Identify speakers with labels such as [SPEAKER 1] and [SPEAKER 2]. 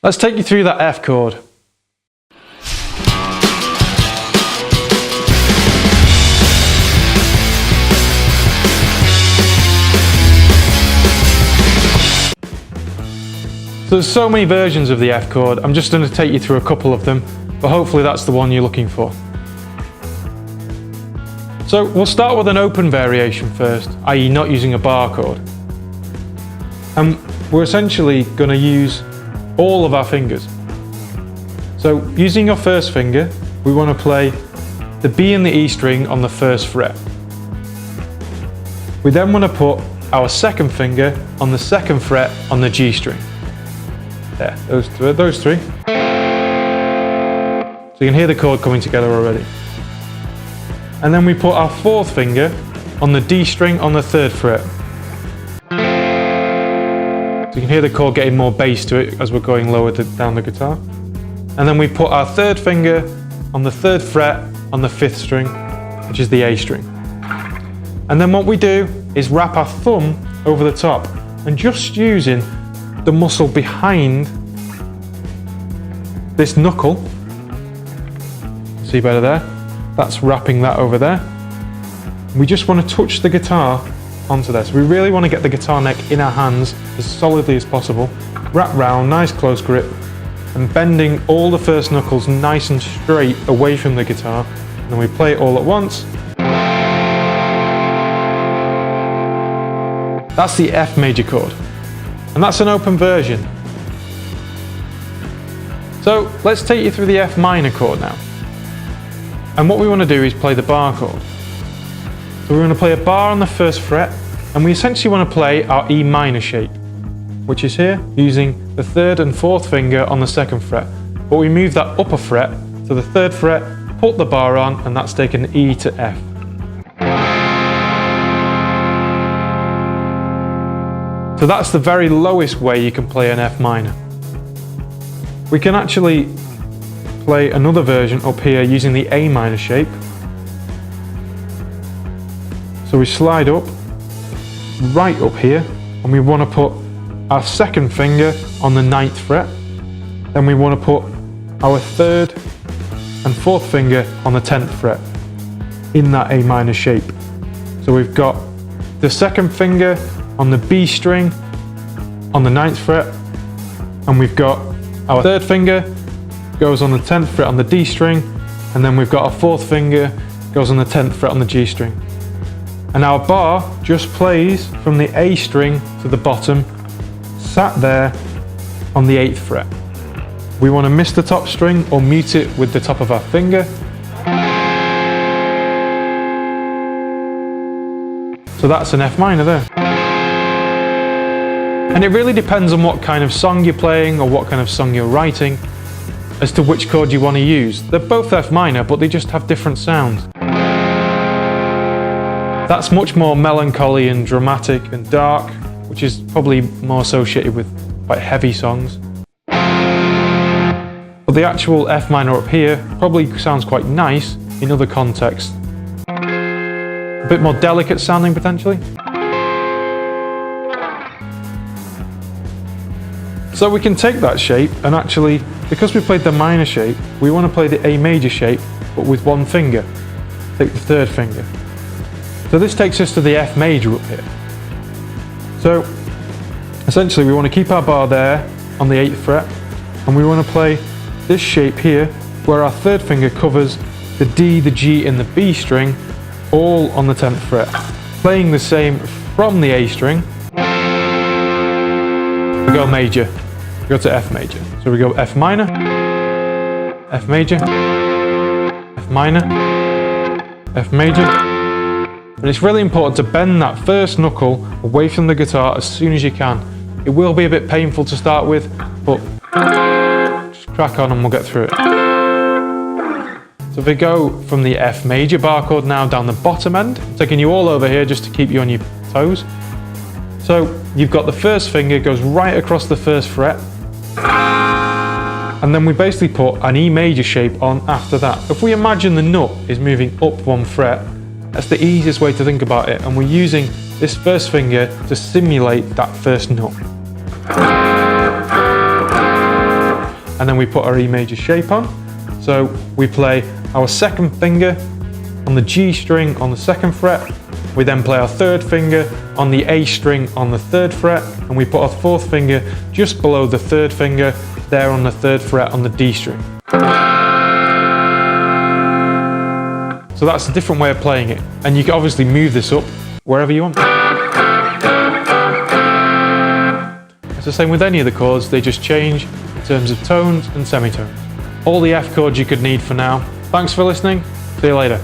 [SPEAKER 1] Let's take you through that F chord. So there's so many versions of the F chord, I'm just going to take you through a couple of them, but hopefully that's the one you're looking for. So we'll start with an open variation first, i.e. not using a bar chord. And we're essentially going to use all of our fingers. So using your first finger, we want to play the B and the E string on the first fret. We then want to put our second finger on the second fret on the G string. There, those three. So you can hear the chord coming together already. And then we put our fourth finger on the D string on the third fret. So you can hear the chord getting more bass to it as we're going lower down the guitar. And then we put our third finger on the third fret on the fifth string, which is the A string. And then what we do is wrap our thumb over the top and just using the muscle behind this knuckle, see better there, that's wrapping that over there. We just want to touch the guitar onto this. We really want to get the guitar neck in our hands as solidly as possible. Wrap round, nice close grip, and bending all the first knuckles nice and straight away from the guitar. And then we play it all at once. That's the F major chord. And that's an open version. So let's take you through the F minor chord now. And what we want to do is play the bar chord. So we're going to play a bar on the first fret, and we essentially want to play our E minor shape, which is here, using the third and fourth finger on the second fret. But we move that upper fret to the third fret, put the bar on, and that's taken E to F. So that's the very lowest way you can play an F minor. We can actually play another version up here using the A minor shape. So we slide up, right up here, and we want to put our second finger on the 9th fret. Then we want to put our third and fourth finger on the 10th fret in that A minor shape. So we've got the second finger on the B string on the 9th fret, and we've got our third finger goes on the 10th fret on the D string, and then we've got our fourth finger goes on the 10th fret on the G string. And our bar just plays from the A string to the bottom, sat there on the 8th fret. We want to miss the top string or mute it with the top of our finger. So that's an F minor there. And it really depends on what kind of song you're playing or what kind of song you're writing as to which chord you want to use. They're both F minor, but they just have different sounds. That's much more melancholy and dramatic and dark, which is probably more associated with quite heavy songs. But the actual F minor up here probably sounds quite nice in other contexts. A bit more delicate sounding potentially. So we can take that shape and actually, because we played the minor shape, we want to play the A major shape, but with one finger. Take the third finger. So this takes us to the F major up here. So essentially we want to keep our bar there on the 8th fret, and we want to play this shape here where our third finger covers the D, the G and the B string all on the 10th fret. Playing the same from the A string, we go major, we go to F major. So we go F minor, F major, F minor, F major. And it's really important to bend that first knuckle away from the guitar as soon as you can. It will be a bit painful to start with, but just crack on and we'll get through it. So if we go from the F major bar chord now down the bottom end, taking you all over here just to keep you on your toes. So you've got the first finger goes right across the first fret, and then we basically put an E major shape on after that. If we imagine the nut is moving up one fret, that's the easiest way to think about it, and we're using this first finger to simulate that first nut. and then we put our E major shape on. So we play our second finger on the G string on the 2nd fret, we then play our 3rd finger on the A string on the 3rd fret, and we put our 4th finger just below the 3rd finger there on the 3rd fret on the D string. So that's a different way of playing it, and you can obviously move this up wherever you want. It's the same with any of the chords, they just change in terms of tones and semitones. All the F chords you could need for now. Thanks for listening, see you later.